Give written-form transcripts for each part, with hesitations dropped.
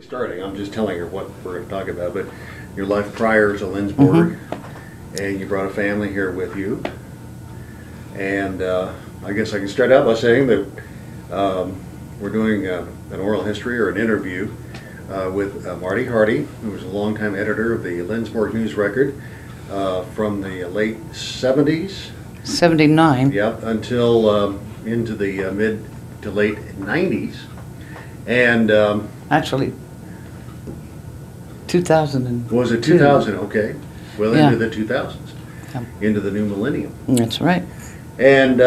Starting, I'm just telling her what we're going to talk about, but your life prior to Lindsborg, and you brought a family here with you. And I guess I can start out by saying that we're doing an oral history or an interview with Marty Hardy, who was a longtime editor of the Lindsborg News-Record from the late 70s. 79. Yeah, until into the mid to late 90s. And Actually, 2000. was it 2000? Okay. Well, Yeah. into the 2000s, into the new millennium. That's right. And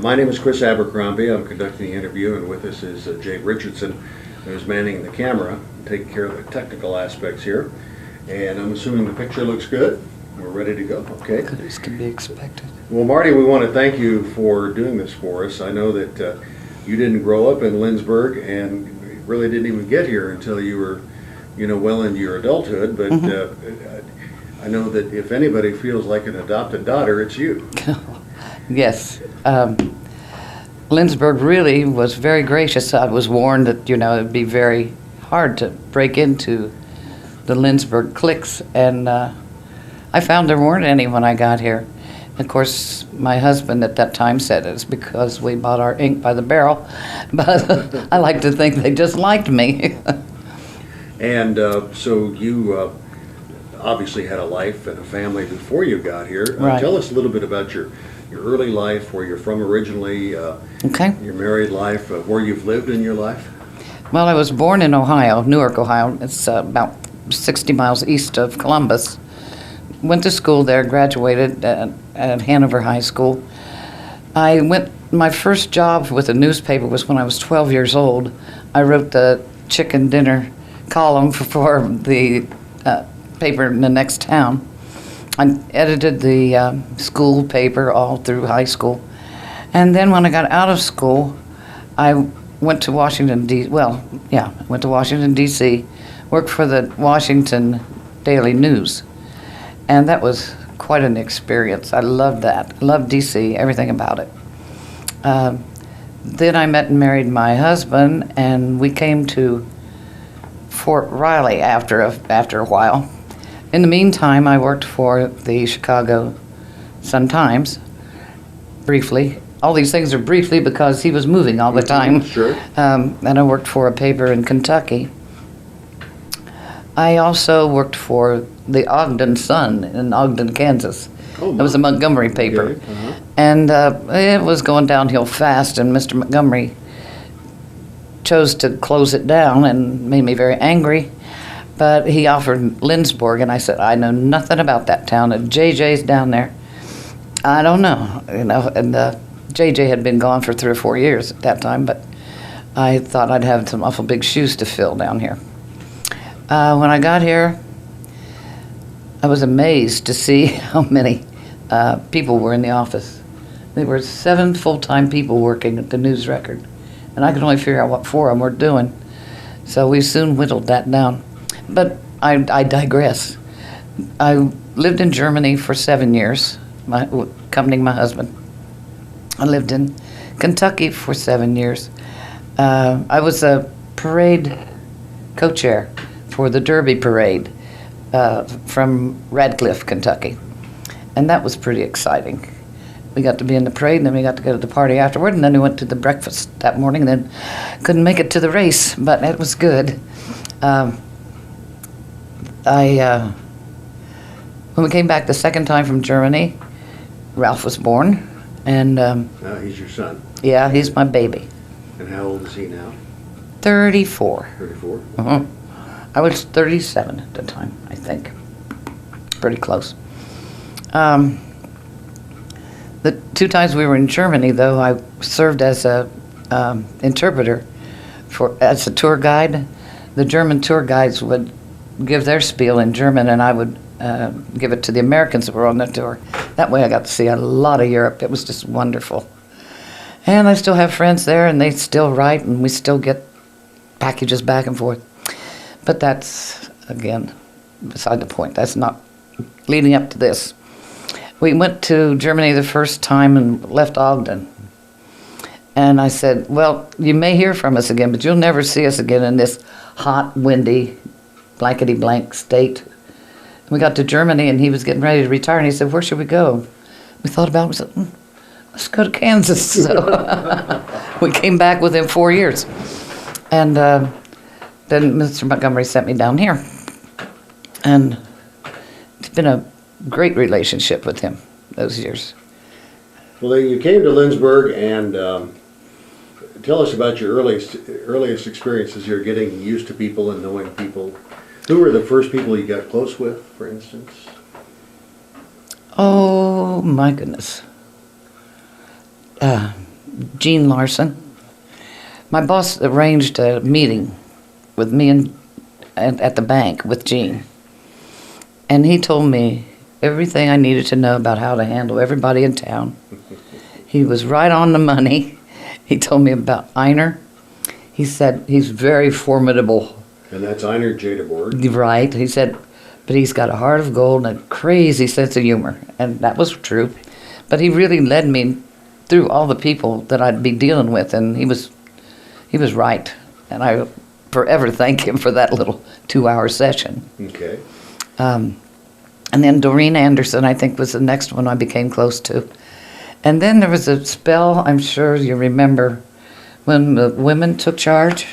my name is Chris Abercrombie. I'm conducting the interview, and with us is Jay Richardson, who's manning the camera, taking care of the technical aspects here. And I'm assuming the picture looks good. We're ready to go. Okay. Good as can be expected. Well, Marty, we want to thank you for doing this for us. I know that you didn't grow up in Lindsborg and really didn't even get here until you were, well into your adulthood. But I know that if anybody feels like an adopted daughter, it's you. Yes. Lindsborg really was very gracious. I was warned that, it'd be very hard to break into the Lindsborg cliques, and I found there weren't any when I got here. Of course, my husband at that time said it's because we bought our ink by the barrel, but I like to think they just liked me. And so you obviously had a life and a family before you got here. Right. Tell us a little bit about your early life, where you're from originally, Okay. your married life, where you've lived in your life. Well, I was born in Ohio, Newark, Ohio. It's about 60 miles east of Columbus. Went to school there, graduated at Hanover High School. My first job with a newspaper was when I was 12 years old. I wrote the chicken dinner column for the paper in the next town. I edited the school paper all through high school. And then when I got out of school, I went to Washington, went to Washington, D.C., worked for the Washington Daily News. And that was quite an experience. I loved that. I loved D.C., everything about it. Then I met and married my husband, and we came to Fort Riley after a while. In the meantime, I worked for the Chicago Sun-Times, briefly. All these things are briefly because he was moving all the time. Sure. And I worked for a paper in Kentucky. I also worked for the Ogden Sun in Ogden, Kansas. Oh, It was a Montgomery paper. Okay. Uh-huh. And it was going downhill fast, and Mr. Montgomery chose to close it down and made me very angry. But he offered Lindsborg, and I said, I know nothing about that town. And JJ's down there. I don't know, and JJ had been gone for 3 or 4 years at that time, but I thought I'd have some awful big shoes to fill down here. When I got here, I was amazed to see how many people were in the office. There were 7 full-time people working at the News-Record, and I could only figure out what 4 of them were doing. So we soon whittled that down. But I digress. I lived in Germany for 7 years, accompanying my husband. I lived in Kentucky for 7 years. I was a parade co-chair for the Derby Parade from Radcliffe, Kentucky. And that was pretty exciting. We got to be in the parade, and then we got to go to the party afterward, and then we went to the breakfast that morning, and then couldn't make it to the race, but it was good. When we came back the second time from Germany, Ralph was born, and He's your son. yeah, he's my baby. And how old is he now? 34. 34? Uh-huh. I was 37 at the time, I think. Pretty close. The 2 times we were in Germany, though, I served as a interpreter as a tour guide. The German tour guides would give their spiel in German, and I would give it to the Americans that were on the tour. That way I got to see a lot of Europe. It was just wonderful. And I still have friends there, and they still write, and we still get packages back and forth. But that's, again, beside the point. That's not leading up to this. We went to Germany the first time and left Ogden. And I said, well, you may hear from us again, but you'll never see us again in this hot, windy, blankety-blank state. And we got to Germany, and he was getting ready to retire, and he said, where should we go? We thought about it. We said, let's go to Kansas. So we came back within 4 years. And then Mr. Montgomery sent me down here. And it's been a great relationship with him those years. Well, then you came to Lindsborg, and tell us about your earliest experiences here, getting used to people and knowing people. Who were the first people you got close with, for instance? Oh, my goodness. Gene Larson. My boss arranged a meeting with me at the bank with Gene. And he told me everything I needed to know about how to handle everybody in town. He was right on the money. He told me about Einar. He said he's very formidable. And that's Einar Jadabord. Right. He said, but he's got a heart of gold and a crazy sense of humor. And that was true. But he really led me through all the people that I'd be dealing with, and he was right. And I forever thank him for that little 2-hour session. Okay. And then Doreen Anderson, I think, was the next one I became close to. And then there was a spell, I'm sure you remember, when the women took charge.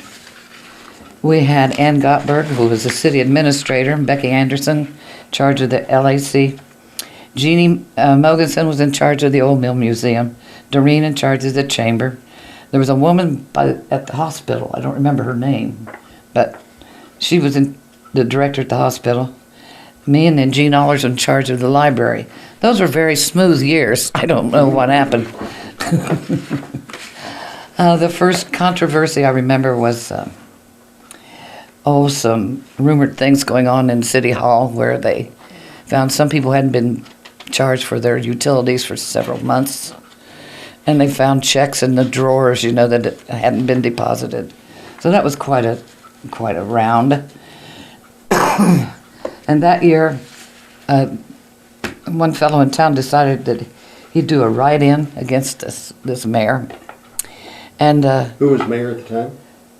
We had Ann Gottberg, who was the city administrator, and Becky Anderson, in charge of the LAC. Jeannie Mogensen was in charge of the Old Mill Museum. Doreen in charge of the chamber. There was a woman at the hospital, I don't remember her name, but she was the director at the hospital. Me and then Gene Allers in charge of the library. Those were very smooth years. I don't know what happened. The first controversy I remember was, some rumored things going on in City Hall where they found some people hadn't been charged for their utilities for several months. And they found checks in the drawers, that it hadn't been deposited. So that was quite a round. And that year, one fellow in town decided that he'd do a write-in against this mayor. And who was mayor at the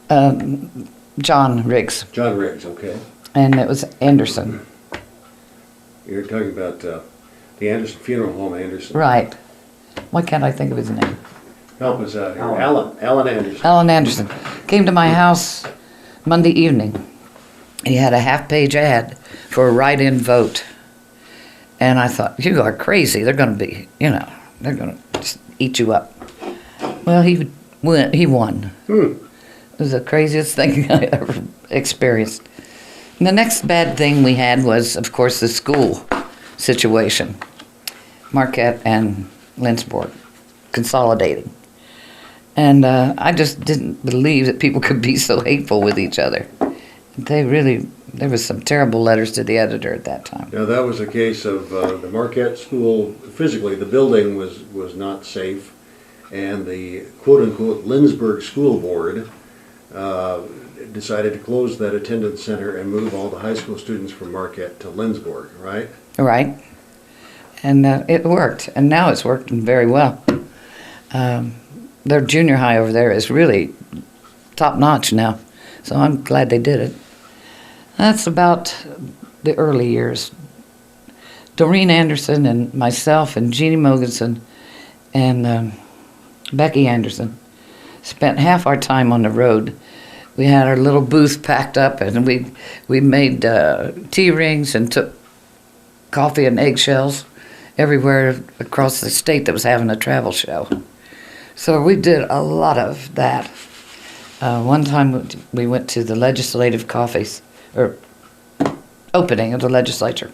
time? John Riggs. John Riggs, okay. And it was Anderson. You're talking about the Anderson Funeral Home, Anderson. Right. Why can't I think of his name? Help us out here. Alan Anderson. Alan Anderson came to my house Monday evening. He had a half-page ad for a write-in vote. And I thought, you are crazy. They're going to be, they're going to just eat you up. Well, he won. It was the craziest thing I ever experienced. And the next bad thing we had was, of course, the school situation. Marquette and Lindsborg consolidating. And I just didn't believe that people could be so hateful with each other. There was some terrible letters to the editor at that time. Now that was a case of the Marquette School, physically the building was not safe, and the quote-unquote Lindsborg School Board decided to close that attendance center and move all the high school students from Marquette to Lindsborg, right? Right. And it worked, and now it's working very well. Their junior high over there is really top-notch now, so I'm glad they did it. That's about the early years. Doreen Anderson and myself and Jeannie Mogensen and Becky Anderson spent half our time on the road. We had our little booth packed up, and we made tea rings and took coffee and eggshells everywhere across the state that was having a travel show. So we did a lot of that. One time we went to the legislative opening of the legislature,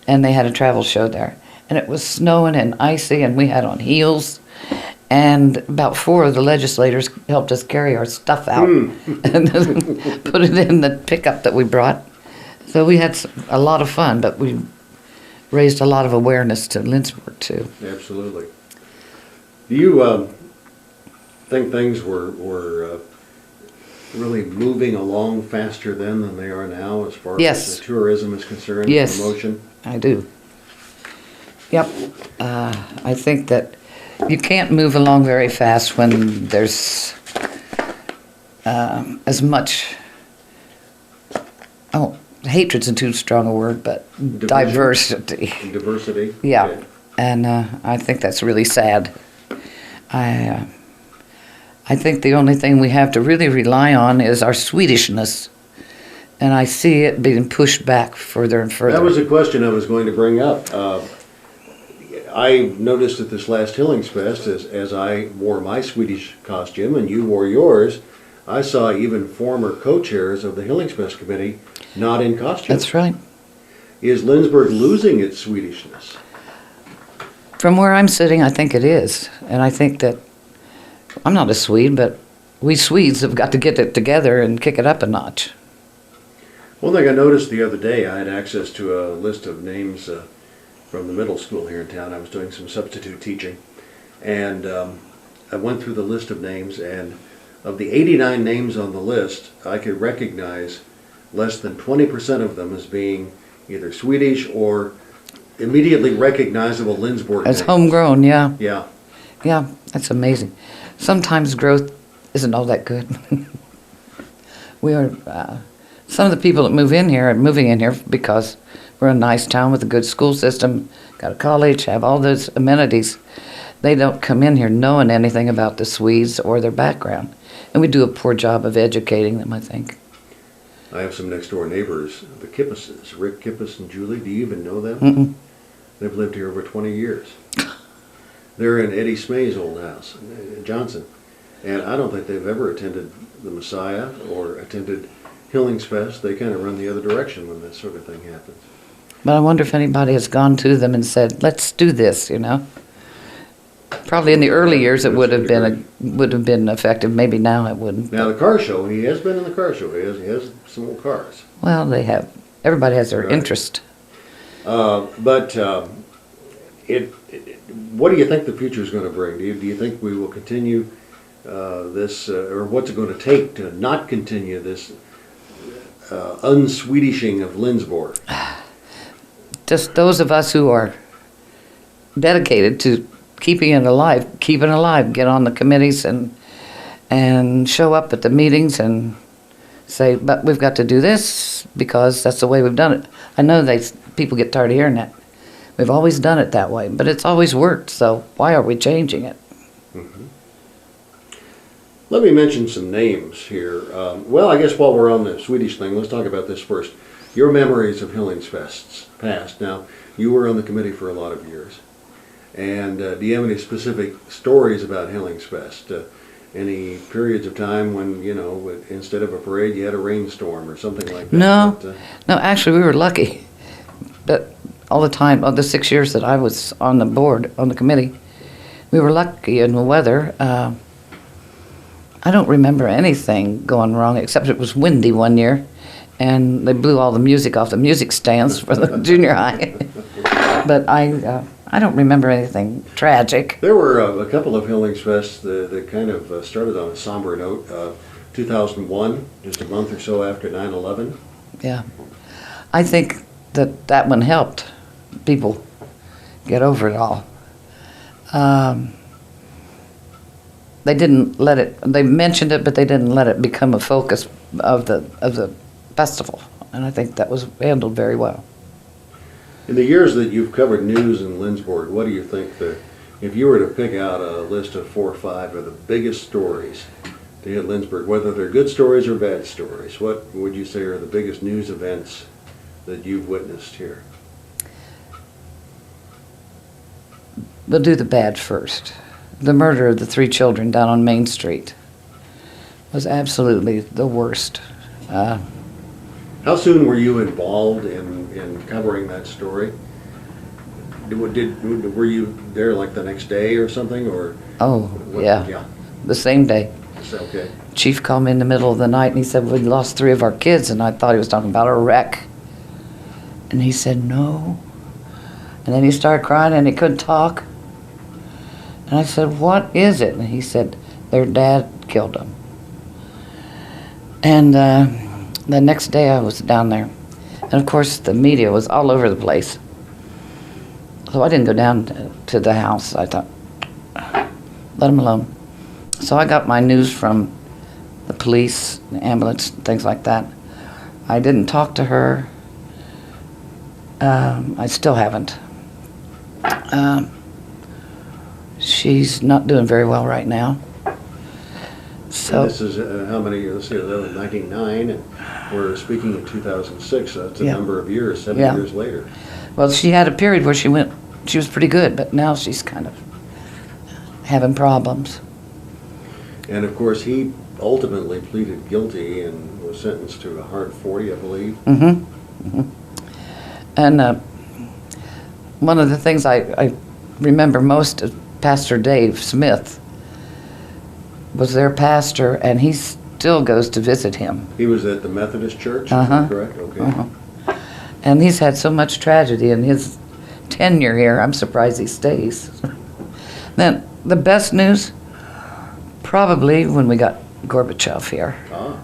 and they had a travel show there. And it was snowing and icy, and we had on heels. And about 4 of the legislators helped us carry our stuff out and put it in the pickup that we brought. So we had a lot of fun, but we raised a lot of awareness to Lindsborg, too. Absolutely. Do you think things were really moving along faster then than they are now as far as the tourism is concerned? Yes, promotion? I do. Yep. I think that you can't move along very fast when there's as much, hatred's a too strong a word, but diversity. Diversity? Yeah, Okay. and I think that's really sad. I think the only thing we have to really rely on is our Swedishness, and I see it being pushed back further and further. That was a question I was going to bring up. I noticed at this last Hillingsfest, as I wore my Swedish costume and you wore yours, I saw even former co-chairs of the Hillingsfest committee not in costume. That's right. Is Lindsborg losing its Swedishness? From where I'm sitting, I think it is. And I think that, I'm not a Swede, but we Swedes have got to get it together and kick it up a notch. One thing I noticed the other day, I had access to a list of names from the middle school here in town. I was doing some substitute teaching. And I went through the list of names, and of the 89 names on the list, I could recognize less than 20% of them as being either Swedish or immediately recognizable Lindsborg As names. homegrown, yeah. Yeah. Yeah, that's amazing. Sometimes growth isn't all that good. We are, some of the people that move in here are moving in here because we're a nice town with a good school system, got a college, have all those amenities. They don't come in here knowing anything about the Swedes or their background. And we do a poor job of educating them, I think. I have some next door neighbors, the Kippuses, Rick Kippus and Julie. Do you even know them? Mm-mm. They've lived here over 20 years. They're in Eddie Smay's old house, Johnson. And I don't think they've ever attended the Messiah or attended Hillingsfest. They kind of run the other direction when that sort of thing happens. But I wonder if anybody has gone to them and said, let's do this, you know? Probably in the early years it would have been effective. Maybe now it wouldn't. Now the car show, he has been in the car show. He has some old cars. Well, they have. Everybody has their Right. interest. What do you think the future is going to bring? Do you think we will continue this, or what's it going to take to not continue this unswedishing of Lindsborg? Just those of us who are dedicated to keeping it alive, get on the committees and show up at the meetings and say, but we've got to do this because that's the way we've done it. I know people get tired of hearing that. We've always done it that way, but it's always worked, so why are we changing it? Mm-hmm. Let me mention some names here. Well, I guess while we're on the Swedish thing, let's talk about this first. Your memories of Hillingsfests past. Now, you were on the committee for a lot of years. And do you have any specific stories about Hillingsfest? Any periods of time when, instead of a parade, you had a rainstorm or something like that? No, actually we were lucky. But all the time, the 6 years that I was on the board, on the committee, we were lucky in the weather. I don't remember anything going wrong, except it was windy one year, and they blew all the music off the music stands for the junior high. But I don't remember anything tragic. There were a couple of Hillingsfests that kind of started on a somber note. 2001, just a month or so after 9/11. Yeah. I think that one helped people get over it all. They didn't let it, they mentioned it, but they didn't let it become a focus of the festival. And I think that was handled very well. In the years that you've covered news in Lindsborg, what do you think if you were to pick out a list of 4 or 5 of the biggest stories to hit Lindsborg, whether they're good stories or bad stories, what would you say are the biggest news events that you've witnessed here? We'll do the bad first. The murder of the 3 children down on Main Street was absolutely the worst. How soon were you involved in covering that story? Were you there like the next day or something, or? Oh, yeah. The same day. Okay. Chief called me in the middle of the night and he said, we lost 3 of our kids, and I thought he was talking about a wreck. And he said, no. And then he started crying and he couldn't talk. And I said, what is it? And he said, their dad killed them. And the next day I was down there. And of course the media was all over the place. So I didn't go down to the house. I thought, let him alone. So I got my news from the police, the ambulance, things like that. I didn't talk to her. I still haven't. She's not doing very well right now. So And this is how many years? Let's see, that was 1999, and we're speaking in 2006, so that's a Yeah. number of years, 7 Yeah. years later. well, she had a period where she was pretty good, but now she's kind of having problems. And of course, he ultimately pleaded guilty and was sentenced to a hard 40, I believe. And one of the things I remember most of Pastor Dave Smith was their pastor, and he still goes to visit him. He was at the Methodist Church, is Uh-huh. that correct? Okay. And he's had so much tragedy in his tenure here, I'm surprised he stays. Then the best news, probably when we got Gorbachev here. Ah.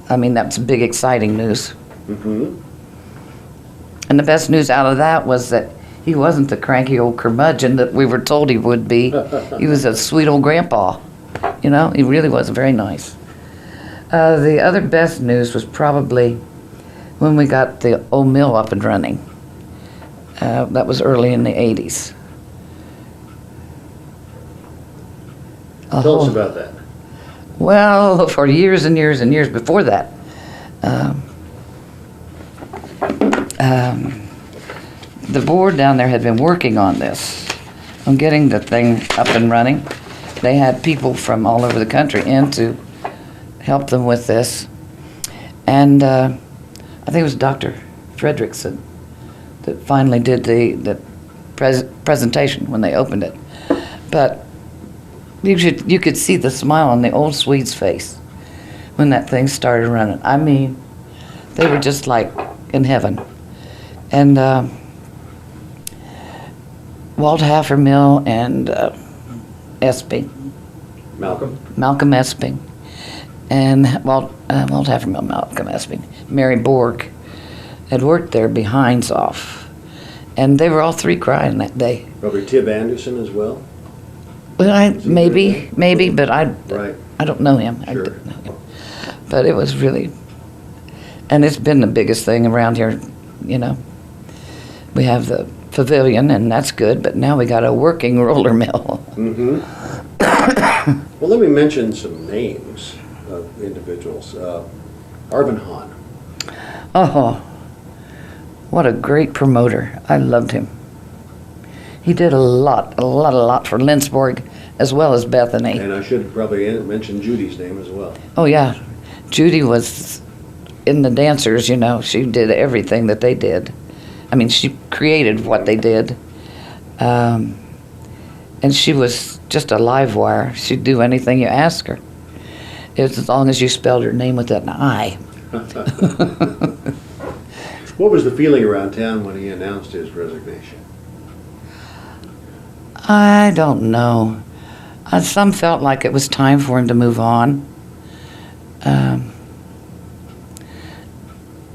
I mean, that's big, exciting news. Mm-hmm. And the best news out of that was that he wasn't the cranky old curmudgeon that we were told he would be. He was a sweet old grandpa. You know, he really was very nice. The other best news was probably when we got the old mill up and running. That was early in the 80s. Tell us about that. Well, for years and years and years before that, the board down there had been working on this, on getting the thing up and running. They had people from all over the country in to help them with this. And I think it was Dr. Fredrickson that finally did the presentation when they opened it. But you could see the smile on the old Swede's face when that thing started running. I mean, they were just like in heaven. And Walt Haffermill and Esping, Malcolm Esping, and Walt Haffermill, Malcolm Esping, Mary Borg had worked there behinds off. And they were all three crying that day. Probably Tib Anderson as well? Well, maybe, but Right. I don't know him. I Sure. didn't know him. But it was really, and it's been the biggest thing around here, you know. We have the pavilion, and that's good, but now we got a working roller mill. Mm-hmm. Well, let me mention some names of individuals. Arvin Hahn. Oh, what a great promoter. I loved him. He did a lot for Lindsborg as well as Bethany. And I should probably mention Judy's name as well. Oh, yeah. Judy was in the dancers, you know. She did everything that they did. I mean, she created what they did. And she was just a live wire. She'd do anything you ask her. As long as you spelled her name with an I. What was the feeling around town when he announced his resignation? I don't know. Some felt like it was time for him to move on.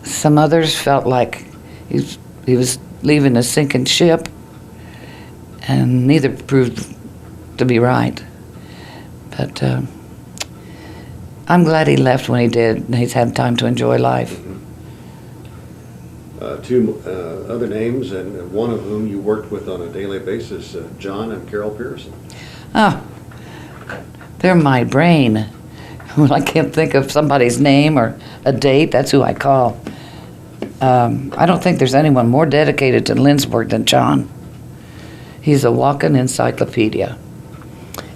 Some others felt like he was leaving a sinking ship, and neither proved to be right. But I'm glad he left when he did, and he's had time to enjoy life. Two other names, and one of whom you worked with on a daily basis, John and Carol Pearson. Oh, they're my brain. When I can't think of somebody's name or a date, that's who I call. I don't think there's anyone more dedicated to Lindsborg than John. He's a walking encyclopedia.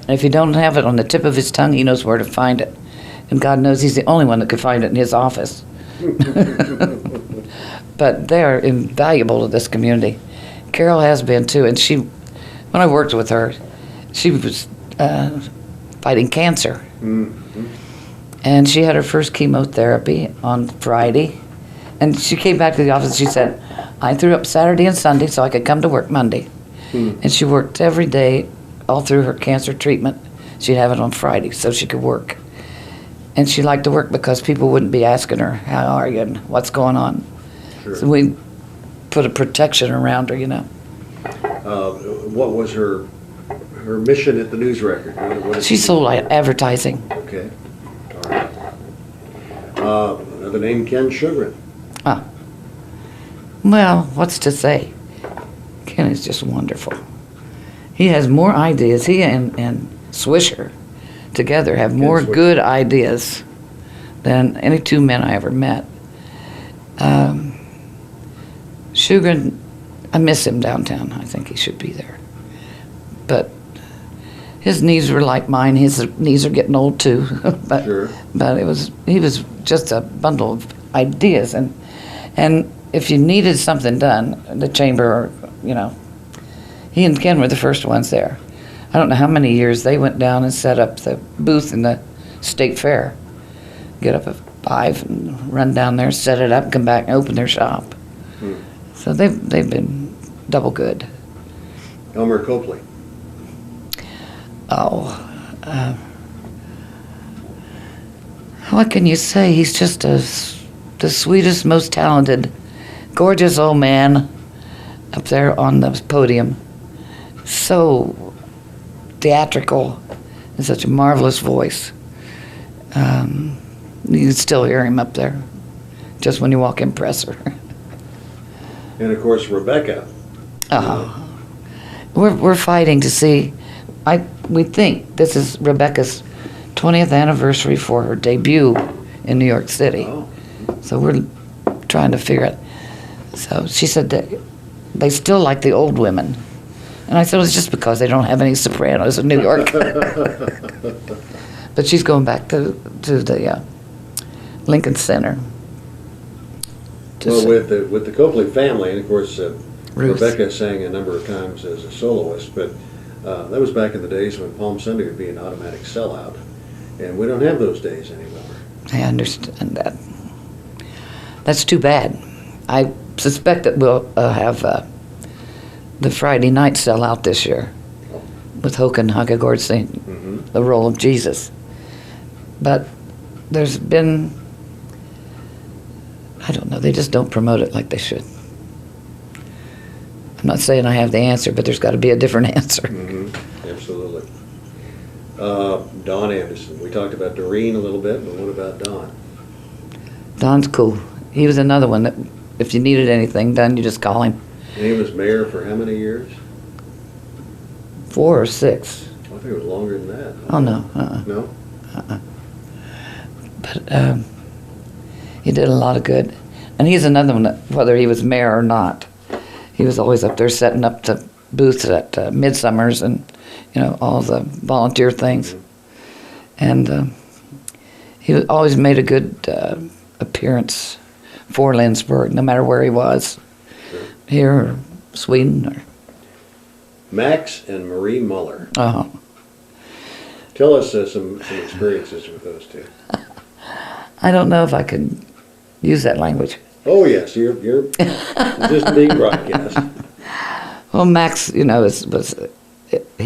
And if you don't have it on the tip of his tongue, he knows where to find it. And God knows he's the only one that could find it in his office. But they're invaluable to this community. Carol has been too, and when I worked with her, she was fighting cancer. Mm-hmm. And she had her first chemotherapy on Friday. And she came back to the office and she said, I threw up Saturday and Sunday so I could come to work Monday. And she worked every day all through her cancer treatment. She'd have it on Friday so she could work. And she liked to work because people wouldn't be asking her, how are you and what's going on? Sure. So we put a protection around her, you know. What was her her mission at the News-Record? What is She sold advertising. Okay. All right. Another name, Ken Sugarin. Ah. Well, what's to say? Ken is just wonderful. He has more ideas. He and Swisher together have more Swisher. good ideas than any two men I ever met. Sugarin, I miss him downtown. I think he should be there. But his knees were like mine. His knees are getting old too. but Sure. but he was just a bundle of ideas, and if you needed something done, the chamber, or he and Ken were the first ones there. I don't know how many years they went down and set up the booth in the state fair. Get up at 5 and run down there, set it up, come back and open their shop. So they've been double good. Elmer Copley. Oh, what can you say? He's just the sweetest, most talented, gorgeous old man up there on the podium. So theatrical and such a marvelous voice. You can still hear him up there, just when you walk in Presser. And of course, Rebecca. We're fighting to see. We think this is Rebecca's 20th anniversary for her debut in New York City. Oh. So we're trying to figure it. So she said that they still like the old women. And I said, it's just because they don't have any sopranos in New York. But she's going back to the Lincoln Center. Well, with the Copley family, and of course, Ruth. Rebecca sang a number of times as a soloist, but that was back in the days when Palm Sunday would be an automatic sellout, and we don't have those days anymore. I understand that. That's too bad. I suspect that we'll have the Friday night sellout this year with Håkan Hagegård singing the role of Jesus. But there's been, I don't know, they just don't promote it like they should. I'm not saying I have the answer, but there's got to be a different answer. Absolutely. Don Anderson. We talked about Doreen a little bit, but what about Don? Don's cool. He was another one that if you needed anything done, you just call him. And he was mayor for how many years? 4 or 6. I think it was longer than that. Oh, no. No? But he did a lot of good. And he's another one that, whether he was mayor or not, he was always up there setting up the booths at Midsummers and, all the volunteer things. And he always made a good appearance for Lindsborg, no matter where he was, here or Sweden. Or Max and Marie Muller. Tell us some experiences with those two. I don't know if I can use that language. Oh yes, you're just being broadcast. Well, Max, he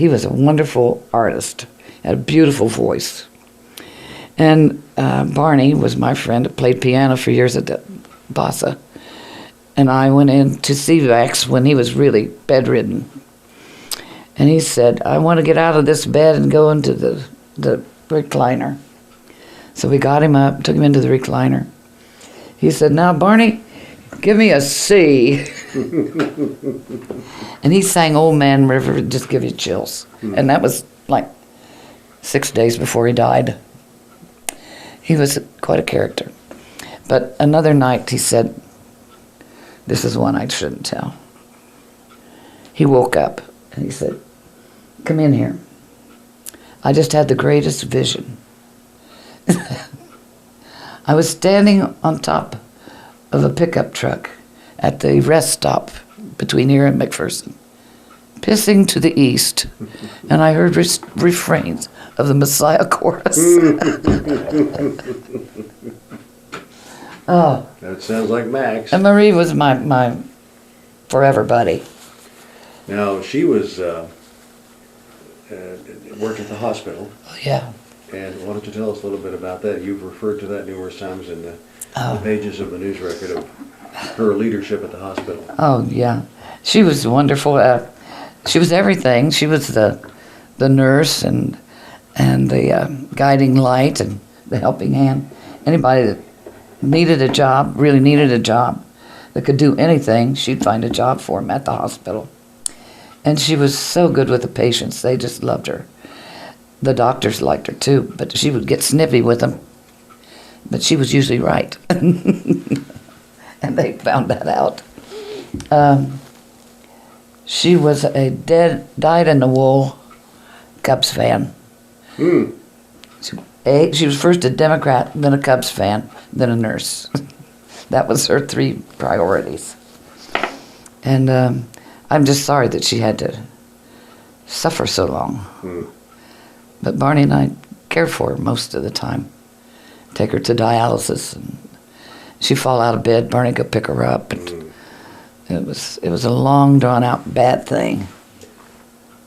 was a wonderful artist, had a beautiful voice. And Barney was my friend that played piano for years at the Bossa. And I went in to see Max when he was really bedridden. And he said, I want to get out of this bed and go into the recliner. So we got him up, took him into the recliner. He said, now, Barney, give me a C. And he sang Old Man River, just give you chills. And that was like 6 days before he died. He was quite a character. But another night he said, this is one I shouldn't tell. He woke up and he said, come in here. I just had the greatest vision. I was standing on top of a pickup truck at the rest stop between here and McPherson, pissing to the east, and I heard refrains of the Messiah chorus. Oh. That sounds like Max. And Marie was my forever buddy. Now, she was worked at the hospital. Oh, yeah. And why don't you tell us a little bit about that? You've referred to that numerous times in the pages of the News-Record of her leadership at the hospital. Oh, yeah. She was wonderful. She was everything. She was the the nurse and the guiding light and the helping hand. Anybody that needed a job, really needed a job, that could do anything, she'd find a job for them at the hospital. And she was so good with the patients. They just loved her. The doctors liked her too, but she would get snippy with them. But she was usually right. And they found that out. She was a dyed-in-the-wool Cubs fan. She was first a Democrat, then a Cubs fan, then a nurse. That was her 3 priorities. And I'm just sorry that she had to suffer so long. But Barney and I cared for her most of the time. Take her to dialysis, and she'd fall out of bed, Barney go pick her up. And it was a long, drawn-out, bad thing.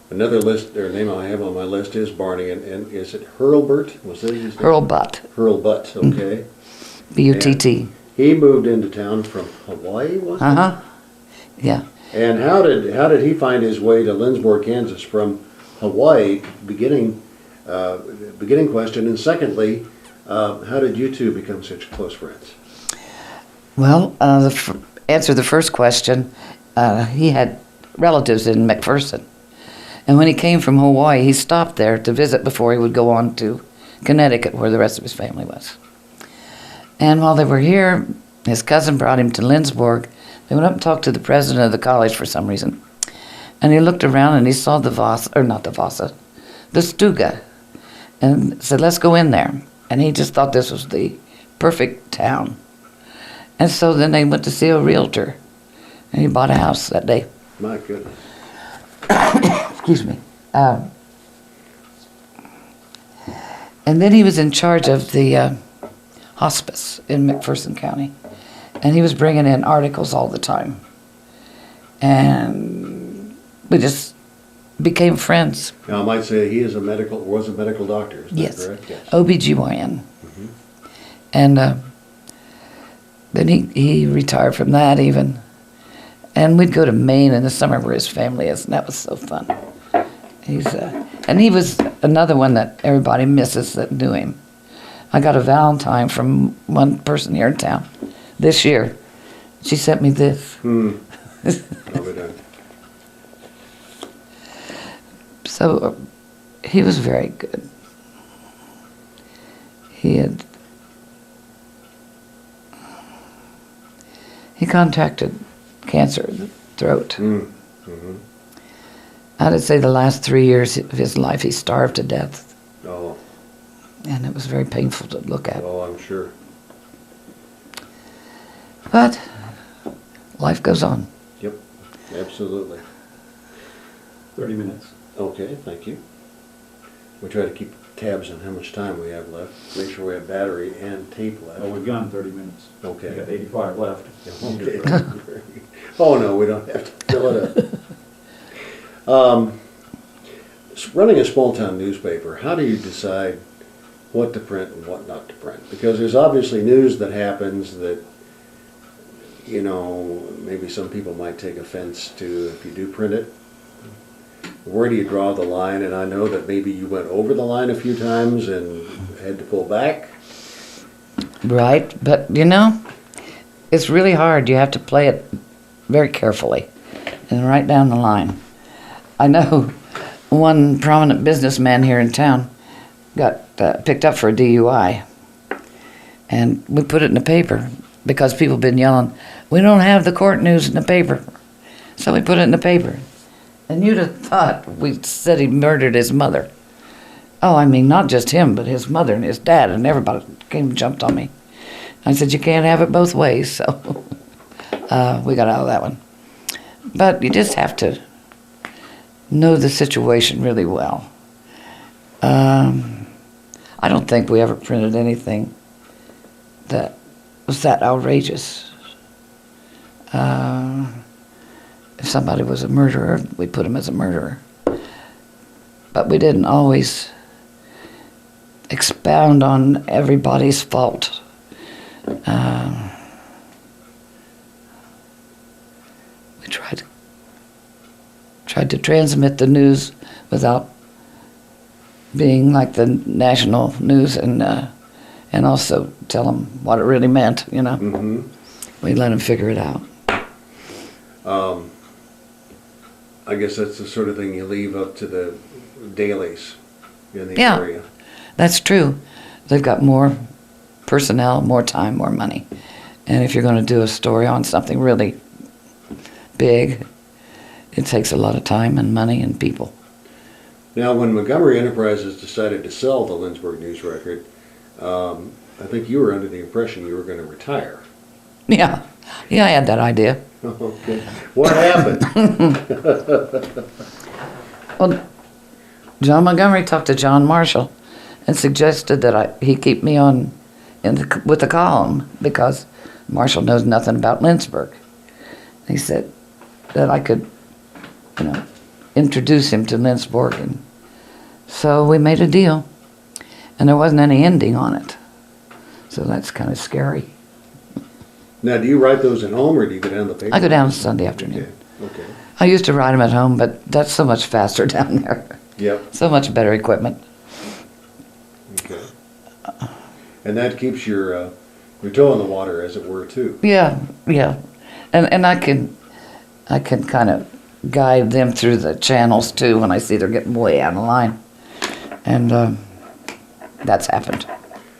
Another list or name I have on my list is Barney, and is it Hurlburt? Was that his name? Hurlbutt. Hurlbutt, okay. B-U-T-T. And he moved into town from Hawaii, was Uh-huh. Yeah. And how did he find his way to Lindsborg, Kansas from Hawaii? Beginning question, and secondly, how did you two become such close friends? Well, answer the first question, he had relatives in McPherson. And when he came from Hawaii, he stopped there to visit before he would go on to Connecticut, where the rest of his family was. And while they were here, his cousin brought him to Lindsborg. They went up and talked to the president of the college for some reason. And he looked around and he saw the Stuga, and said, let's go in there. And he just thought this was the perfect town. And so then they went to see a realtor, and he bought a house that day. My goodness. Excuse me. And then he was in charge of the hospice in McPherson County. And he was bringing in articles all the time. And we just became friends. Now, I might say he was a medical doctor, is that Yes. correct? Yes. OBGYN. And then he retired from that even. And we'd go to Maine in the summer where his family is, and that was so fun. And he was another one that everybody misses that knew him. I got a Valentine from one person here in town this year. She sent me this. I'll be done. So he was very good. He contracted cancer of the throat. I'd say the last 3 years of his life, he starved to death. Oh. And it was very painful to look at. Oh, I'm sure. But life goes on. Yep, absolutely. 30 minutes. Okay, thank you. We try to keep tabs on how much time we have left. Make sure we have battery and tape left. Oh, we've gone 30 minutes. Okay. We got 85 left. Okay. Oh, no, we don't have to fill it up. Running a small-town newspaper, how do you decide what to print and what not to print? Because there's obviously news that happens that, you know, maybe some people might take offense to if you do print it. Where do you draw the line? And I know that maybe you went over the line a few times and had to pull back. Right, but you know, it's really hard. You have to play it very carefully and right down the line. I know one prominent businessman here in town got picked up for a DUI, and we put it in the paper because people have been yelling, we don't have the court news in the paper. So we put it in the paper. And you'd have thought we said he murdered his mother. Oh, I mean, not just him, but his mother and his dad, and everybody came and jumped on me. I said, you can't have it both ways, so we got out of that one. But you just have to know the situation really well. I don't think we ever printed anything that was that outrageous. If somebody was a murderer, we put him as a murderer. But we didn't always expound on everybody's fault. We tried to transmit the news without being like the national news and also tell them what it really meant, you know. Mm-hmm. We let them figure it out. I guess that's the sort of thing you leave up to the dailies in the Yeah. area. That's true. They've got more personnel, more time, more money. And if you're going to do a story on something really big, it takes a lot of time and money and people. Now, when Montgomery Enterprises decided to sell the Lindsborg News-Record, I think you were under the impression you were going to retire. Yeah. Yeah, I had that idea. Okay. What happened? Well, John Montgomery talked to John Marshall and suggested that he keep me on with the column because Marshall knows nothing about Lindsborg. He said that I could, introduce him to Lindsborg. And so we made a deal. And there wasn't any ending on it. So that's kind of scary. Now, do you write those at home or do you go down the paper? I go down Sunday afternoon. Okay. I used to write them at home, but that's so much faster down there. Yep. So much better equipment. Okay. And that keeps your toe in the water, as it were, too. Yeah. And I can kind of guide them through the channels, too, when I see they're getting way out of line. And that's happened.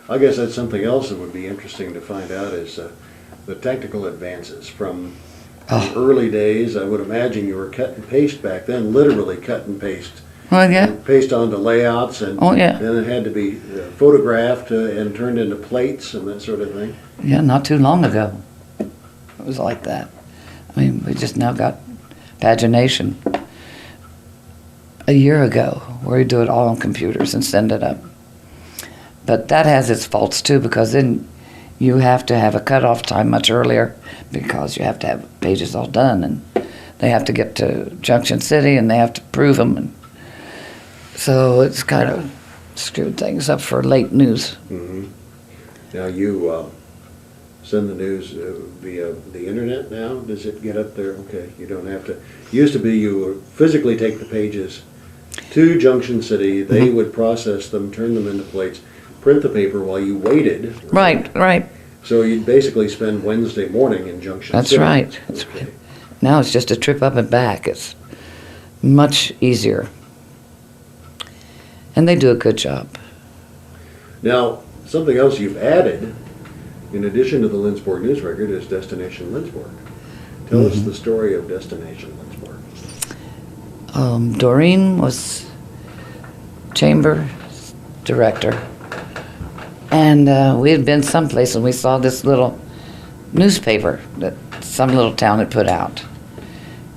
I guess that's something else that would be interesting to find out is the technical advances from the early days. I would imagine you were cut and paste back then, literally cut and paste. Well, yeah. Paste onto layouts, and then it had to be photographed and turned into plates and that sort of thing. Yeah, not too long ago. It was like that. I mean, we just now got pagination a year ago where you do it all on computers and send it up. But that has its faults too, because then you have to have a cutoff time much earlier because you have to have pages all done, and they have to get to Junction City and they have to prove them. And so it's kind of screwed things up for late news. Mm-hmm. Now you send the news via the internet now? Does it get up there? Okay, you don't have to. Used to be you would physically take the pages to Junction City. They would process them, turn them into plates, print the paper while you waited. Right. So you'd basically spend Wednesday morning in Junction That's City. right. That's right. Now it's just a trip up and back. It's much easier. And they do a good job. Now, something else you've added, in addition to the Lindsborg News-Record, is Destination Lindsborg. Tell us the story of Destination Lindsborg. Doreen was chamber director. And we had been someplace and we saw this little newspaper that some little town had put out.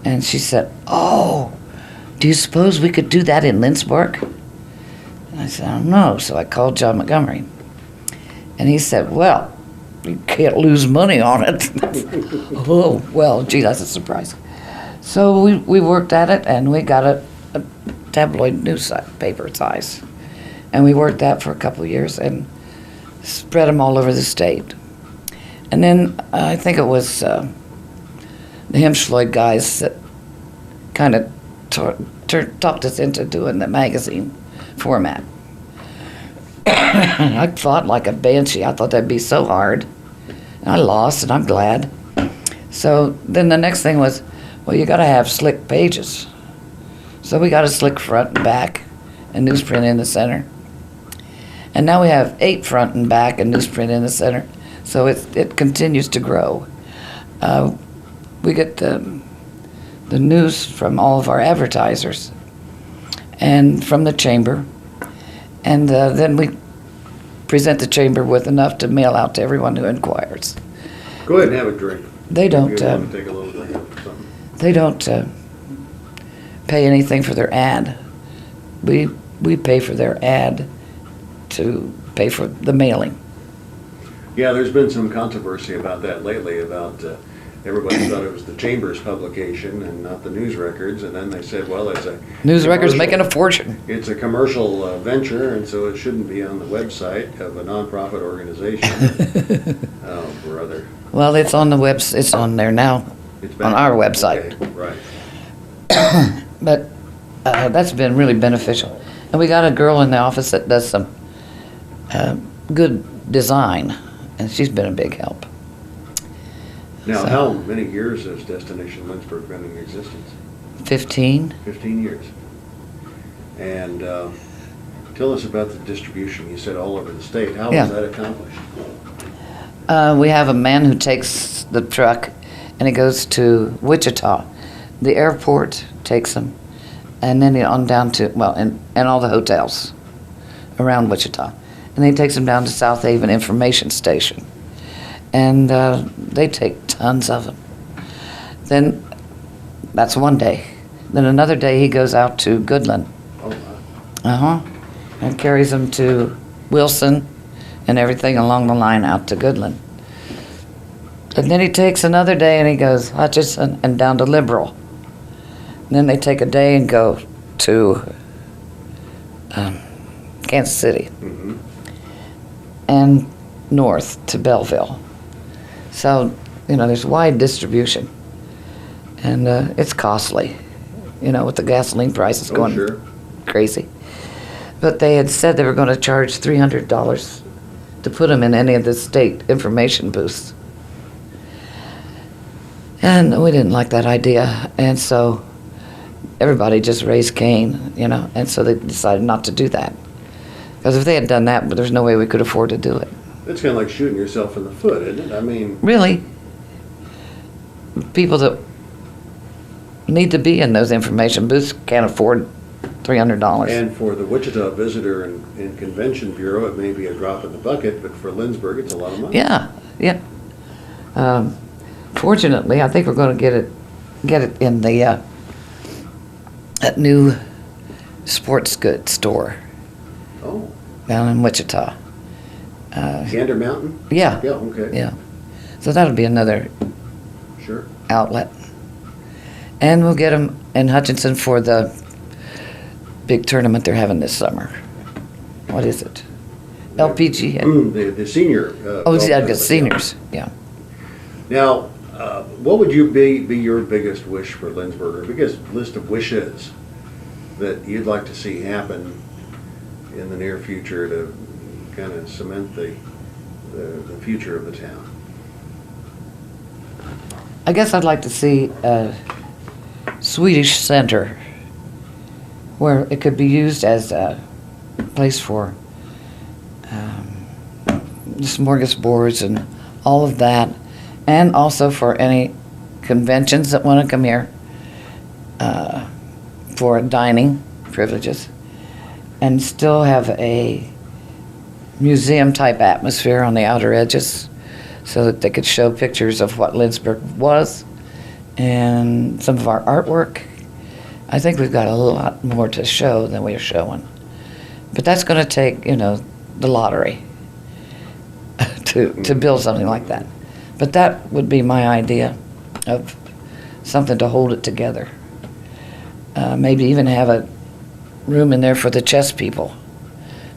And she said, "Oh, do you suppose we could do that in Lindsborg?" And I said, "I don't know." So I called John Montgomery. And he said, "Well, you can't lose money on it." Oh, well, gee, that's a surprise. So we worked at it and we got a tabloid newspaper size. And we worked that for a couple of years and spread them all over the state. And then I think it was the Hemschloyd guys that kind of talked us into doing the magazine format. I fought like a banshee. I thought that'd be so hard. And I lost, and I'm glad. So then the next thing was, well, you got to have slick pages. So we got a slick front and back and newsprint in the center. And now we have 8 front and back and newsprint in the center. So it continues to grow. We get the news from all of our advertisers and from the chamber. And then we present the chamber with enough to mail out to everyone who inquires. Go ahead and have a drink. They don't. If you want to take a little drink or something. They don't pay anything for their ad. We pay for their ad to pay for the mailing. Yeah, there's been some controversy about that lately, about everybody thought it was the Chamber's publication and not the News Records, and then they said, well, it's a News Record's commercial- making a fortune. It's a commercial venture, and so it shouldn't be on the website of a nonprofit organization. Oh, brother. Well, it's on the it's on there now, It's on our website. Okay, right. But that's been really beneficial. And we got a girl in the office that does some good design, and she's been a big help. Now, So- how many years has Destination Lindsborg been in existence? 15. 15 years. And tell us about the distribution. You said all over the state. How Yeah. was that accomplished? We have a man who takes the truck and he goes to Wichita. The airport takes him, and then on down to, well, and all the hotels around Wichita. And he takes him down to South Haven Information Station. And they take tons of them. Then, that's one day. Then another day he goes out to Goodland. Oh, my. And carries them to Wilson and everything along the line out to Goodland. And then he takes another day and he goes Hutchinson and down to Liberal. And then they take a day and go to Kansas City Mhm. and north to Belleville. So, there's wide distribution. And it's costly, with the gasoline prices Oh, going sure. crazy. But they had said they were going to charge $300 to put them in any of the state information booths. And we didn't like that idea. And so everybody just raised Cain, and so they decided not to do that. Because if they had done that, there's no way we could afford to do it. It's kind of like shooting yourself in the foot, isn't it? I mean, Really, people that need to be in those information booths can't afford $300. and for the Wichita Visitor and Convention Bureau, it may be a drop in the bucket, but for Lindsborg, it's a lot of money. Yeah. Fortunately, I think we're going to get it in the that new sports goods store Oh, down in Wichita. Gander Mountain? Yeah. Yeah, okay. Yeah. So that'll be another Sure. outlet. And we'll get them in Hutchinson for the big tournament they're having this summer. What is it? LPG. The senior. Oh, golf yeah, tournament, the seniors. Yeah. Now, what would you be your biggest wish for Lindsborg, or biggest list of wishes that you'd like to see happen in the near future to kind of cement the future of the town? I guess I'd like to see a Swedish center where it could be used as a place for smorgasbords and all of that, and also for any conventions that want to come here for dining privileges, and still have a museum type atmosphere on the outer edges so that they could show pictures of what Lindsborg was and some of our artwork. I think we've got a lot more to show than we're showing. But that's going to take, the lottery to build something like that. But that would be my idea of something to hold it together. Maybe even have a room in there for the chess people,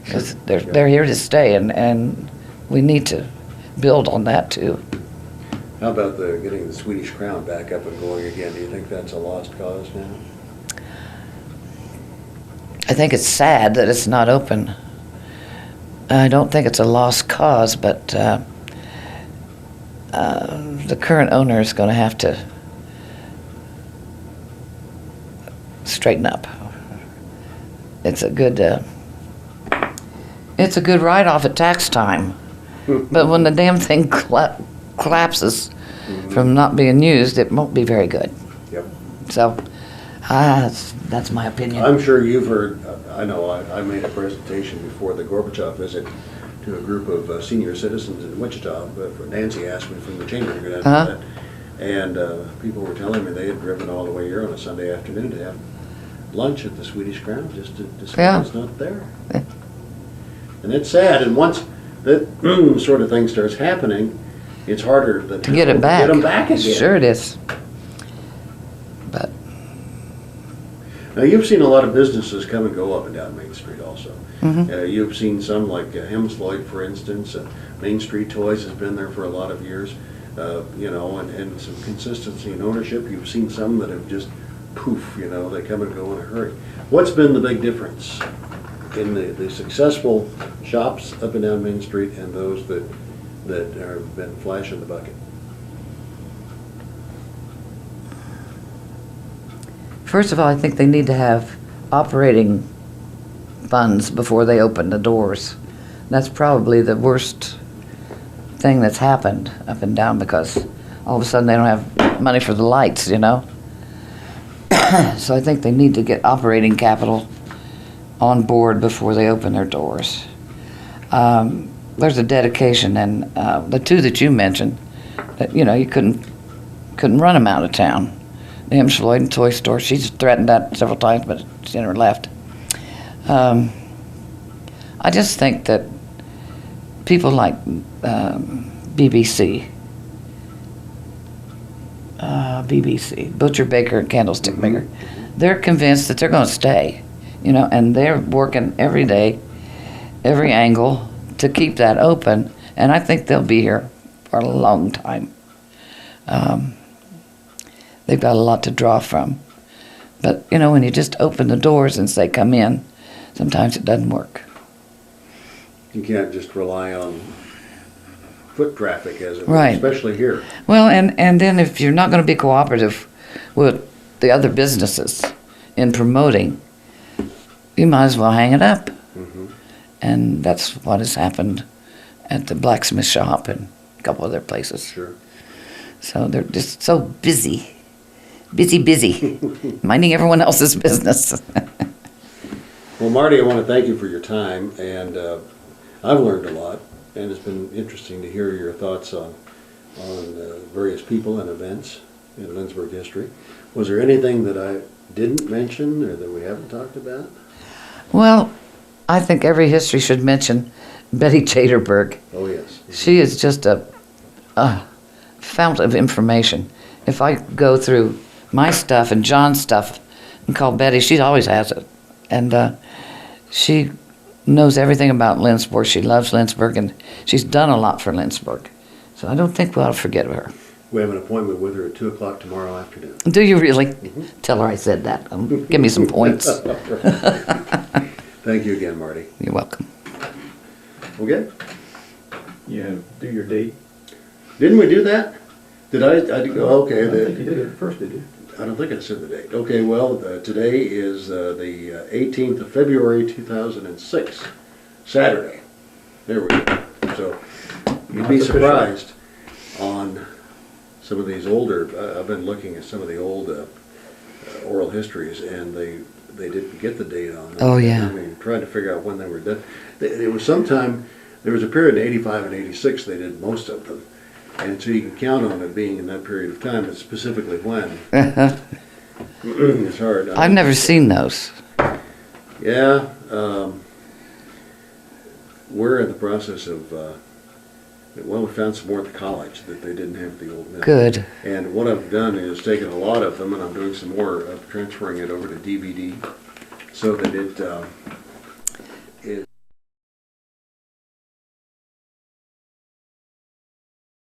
because they're here to stay, and we need to build on that too. How about getting the Swedish Crown back up and going again? Do you think that's a lost cause now? I think it's sad that it's not open. I don't think it's a lost cause, but the current owner is going to have to straighten up. It's a good write-off at tax time, but when the damn thing collapses from not being used, it won't be very good. Yep. So that's my opinion. I'm sure you've heard, I know I made a presentation before the Gorbachev visit to a group of senior citizens in Wichita, but Nancy asked me from the chamber to go down to that. And people were telling me they had driven all the way here on a Sunday afternoon to have lunch at the Swedish Crown just to see Yeah. it's not there. Yeah. And it's sad, and once that sort of thing starts happening, it's harder to get it back. Get them back again. Sure it is. But Now, you've seen a lot of businesses come and go up and down Main Street also. Mhm. You've seen some like Hemsloyd, for instance. Main Street Toys has been there for a lot of years, and some consistency in ownership. You've seen some that have just poof, they come and go in a hurry. What's been the big difference? in the successful shops up and down Main Street and those that have been flash in the bucket? First of all, I think they need to have operating funds before they open the doors. That's probably the worst thing that's happened up and down, because all of a sudden they don't have money for the lights, you know? So I think they need to get operating capital on board before they open their doors. There's a dedication, and the two that you mentioned, that, you know, you couldn't run them out of town. The Hemsch Floyd and Toy Store, she's threatened that several times, but she never left. I just think that people like BBC, Butcher, Baker, and Candlestick Maker, they're convinced that they're going to stay, you know, and they're working every day, every angle to keep that open, and I think they'll be here for a long time. They've got a lot to draw from. But, you know, when you just open the doors and say, come in, sometimes it doesn't work. You can't just rely on foot traffic, as it Right. were, especially here. Well, and then if you're not going to be cooperative with the other businesses in promoting, you might as well hang it up. Mhm. And that's what has happened at the blacksmith shop and a couple other places. Sure. So they're just so busy, minding everyone else's business. Well, Marty, I want to thank you for your time, and I've learned a lot, and it's been interesting to hear your thoughts on various people and events in Lindsborg history. Was there anything that I didn't mention or that we haven't talked about? Well, I think every history should mention Betty Chaterberg. Oh, yes. She is just a fount of information. If I go through my stuff and John's stuff and call Betty, she always has it. And she knows everything about Lindsborg. She loves Lindsborg, and she's done a lot for Lindsborg. So I don't think we'll forget her. We have an appointment with her at 2 o'clock tomorrow afternoon. Do you really? Tell her I said that. Give me some points. Thank you again, Marty. You're welcome. Okay? You do your date. Didn't we do that? Did I okay. I think you did it first, did you? I don't think I said the date. Okay, well, today is the 18th of February, 2006, Saturday. There we go. So you'd be That's official. surprised on some of these older, I've been looking at some of the old oral histories, and they didn't get the date on them. Oh, yeah. I mean, trying to figure out when they were done. It was sometime, there was a period in 85 and 86 they did most of them. And so you can count on it being in that period of time, but specifically when. It's hard. I've never seen those. Yeah, we're in the process of, we found some more at the college that they didn't have the old minutes. Good. And what I've done is taken a lot of them, and I'm doing some more of transferring it over to DVD so that